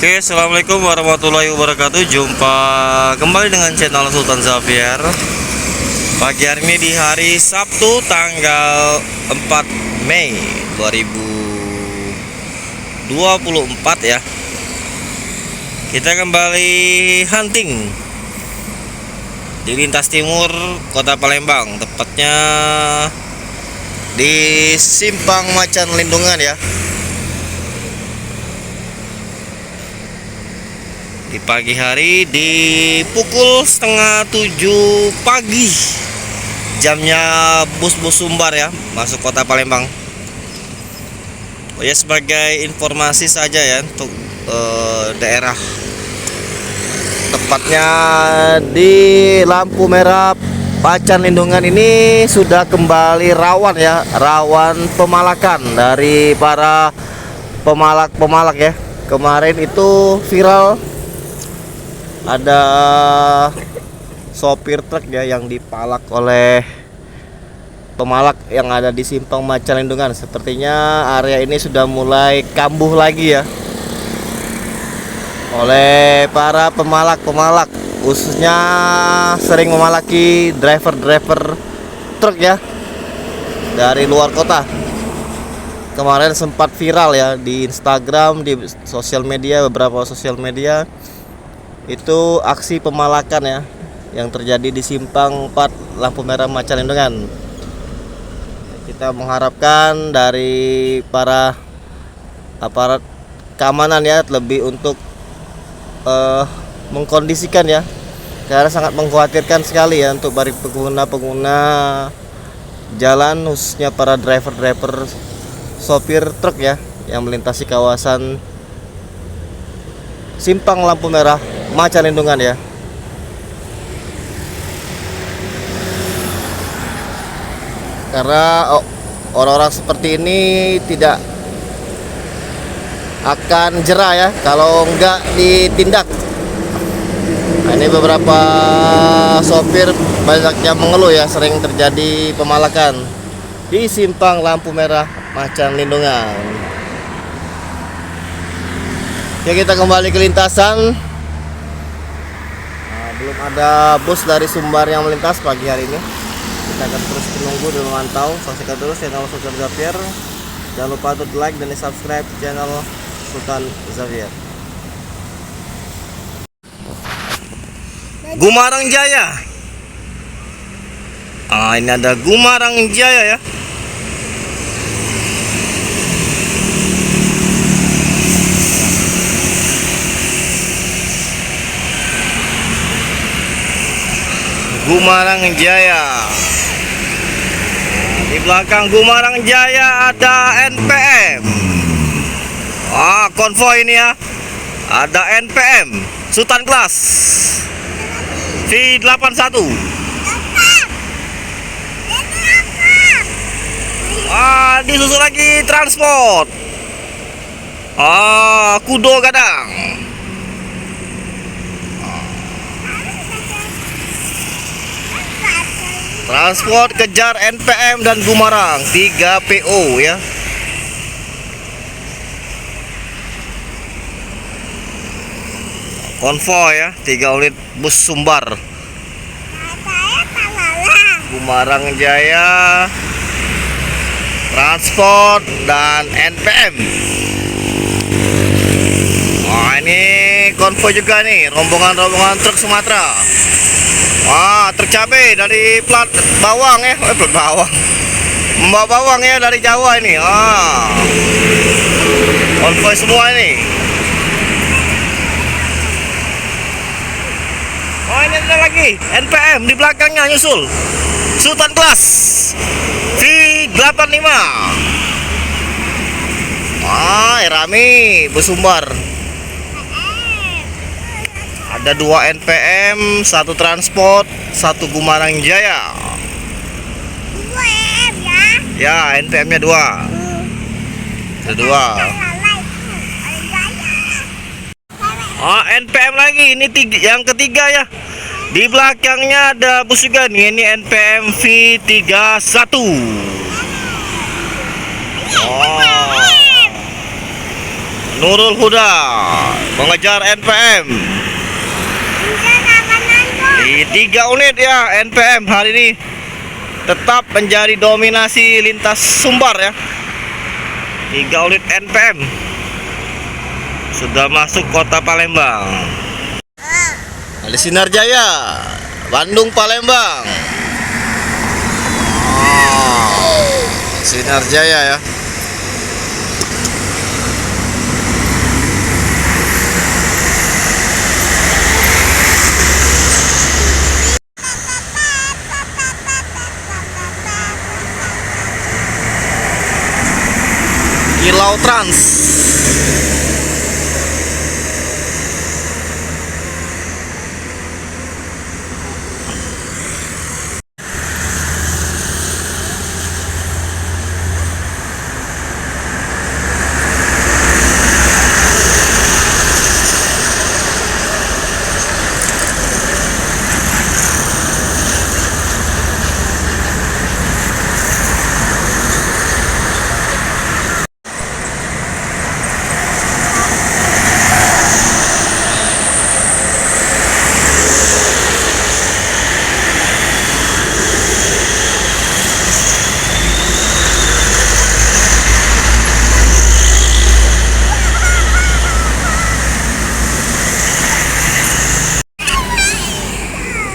Oke, assalamualaikum warahmatullahi wabarakatuh. Jumpa kembali dengan channel Sultan Xavier. Pagi hari ini di hari Sabtu tanggal 4 Mei 2024 ya. Kita kembali hunting di lintas timur Kota Palembang, tepatnya di Simpang Macan Lindungan ya. Di pagi hari di pukul setengah 7 pagi, jamnya bus-bus Sumbar ya masuk Kota Palembang. Oh ya, sebagai informasi saja ya untuk daerah tepatnya di lampu merah Macan Lindungan ini sudah kembali rawan ya, rawan pemalakan dari para pemalak ya. Kemarin itu viral, ada sopir truk ya yang dipalak oleh pemalak yang ada di Simpang Macan Lindungan. Sepertinya area ini sudah mulai kambuh lagi ya oleh para pemalak, khususnya sering memalaki driver truk ya dari luar kota. Kemarin sempat viral ya di Instagram, di sosial media, beberapa sosial media, itu aksi pemalakan ya yang terjadi di Simpang 4 lampu merah Macan Lindungan. Kita mengharapkan dari para aparat keamanan ya lebih untuk mengkondisikan ya, karena sangat mengkhawatirkan sekali ya untuk bagi pengguna jalan, khususnya para driver sopir truk ya yang melintasi kawasan Simpang lampu merah Macan Lindungan ya. Karena orang-orang seperti ini tidak akan jera ya kalau enggak ditindak. Nah, ini beberapa sopir banyak yang mengeluh ya, sering terjadi pemalakan di Simpang lampu merah Macan Lindungan. Ya, kita kembali ke lintasan. Belum ada bus dari Sumbar yang melintas pagi hari ini. Kita akan terus menunggu dan memantau. Saksikan terus channel Sultan Xavier. Jangan lupa untuk like dan subscribe channel Sultan Xavier. Gumarang Jaya. Ini ada Gumarang Jaya ya. Gumarang Jaya. Di belakang Gumarang Jaya ada NPM. Konvoy ini ya. Ada NPM Sultan Class V81. Disusul lagi transport. Kudo Gadang. Transport kejar NPM dan Gumarang 3 PO ya. Konvoy ya, 3 unit bus Sumbar. Gumarang Jaya, transport dan NPM. Ini konvoy juga nih, rombongan truk Sumatera. Truk cabai dari plat bawang ya, plat bawang. Membawa bawang ya dari Jawa ini. Konvoy semua ini. Ini ada lagi NPM di belakangnya nyusul. Sultan Class V85. Rame bus Sumbar. Ada 2 NPM, 1 transport, 1 Gumarang Jaya. 2 M ya? Ya, NPM-nya 2. Ada 2. NPM lagi, ini yang ketiga ya. Di belakangnya ada bus juga nih, ini NPM V31. Nurul Huda mengejar NPM. Di 3 unit ya NPM hari ini tetap menjadi dominasi lintas Sumbar ya. 3 unit NPM sudah masuk kota Palembang. Ada Sinar Jaya, Bandung Palembang. Sinar Jaya ya. Kilau Trans.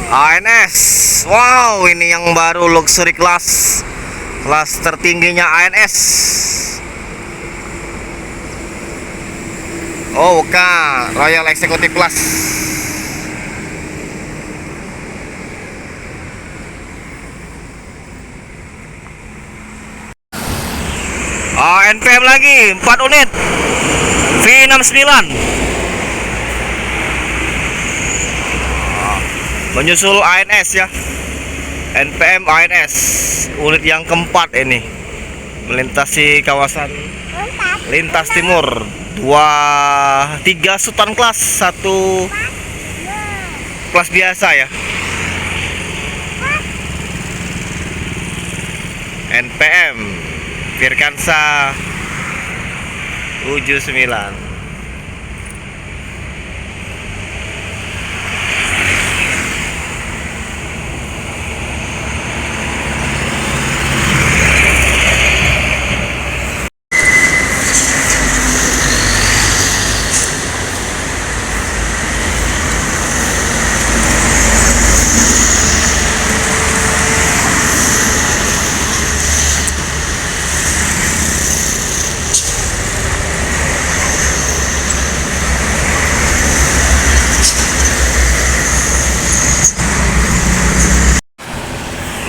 ANS, wow, ini yang baru luxury class, kelas tertingginya ANS. Oh bukan, Royal Executive Class. NPM lagi 4 unit V69 menyusul ANS ya. NPM ANS unit yang keempat ini melintasi kawasan lintas timur. 3 Sultan kelas, 1 kelas biasa ya. NPM Firkansa 79.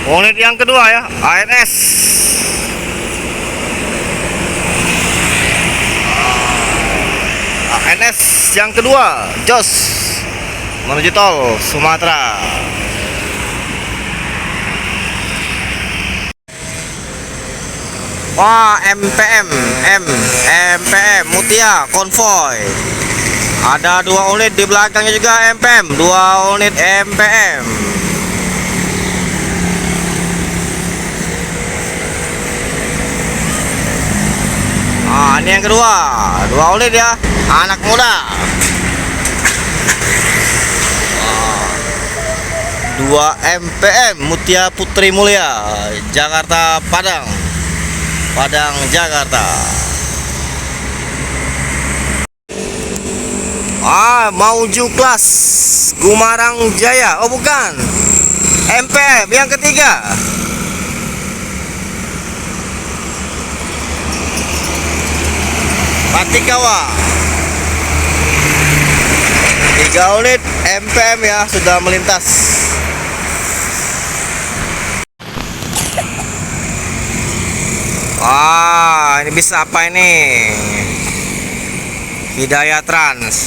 Unit yang kedua ya, ANS. ANS yang kedua, Jos menuju tol Sumatera. Wah, MPM Mutia konvoy. Ada 2 unit di belakangnya juga MPM, 2 unit MPM. Ini yang kedua, 2 unit ya, anak muda. 2 MPM Mutia Putri Mulia, Jakarta Padang, Jakarta. Mauju kelas Gumarang Jaya. Oh bukan, MPM yang ketiga. Patikawa. 3 unit MPM ya sudah melintas. Ini bisa apa ini? Hidayah Trans.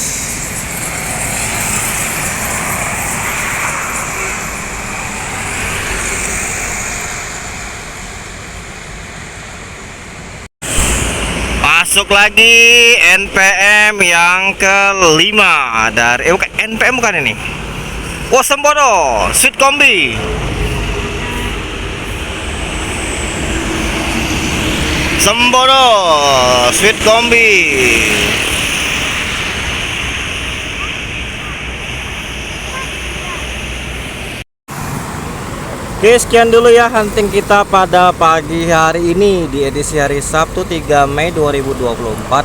Masuk lagi NPM yang kelima dari NPM bukan ini. Semboro Sweet Kombi. Semboro Sweet Kombi. Oke, sekian dulu ya hunting kita pada pagi hari ini di edisi hari Sabtu 3 Mei 2024.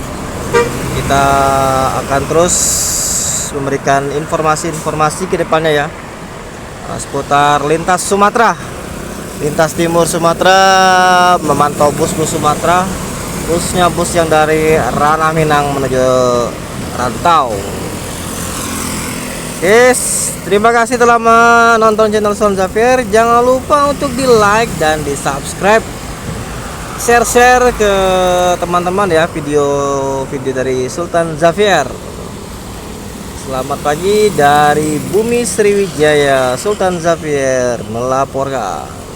Kita akan terus memberikan informasi-informasi ke depannya ya, seputar lintas Sumatera, lintas timur Sumatera, memantau bus-bus Sumatera, khususnya bus yang dari Ranah Minang menuju Rantau. Yes, terima kasih telah menonton channel Sultan Xavier. Jangan lupa untuk di like dan di subscribe, share ke teman-teman ya video dari Sultan Xavier. Selamat pagi dari Bumi Sriwijaya, Sultan Xavier melaporkan.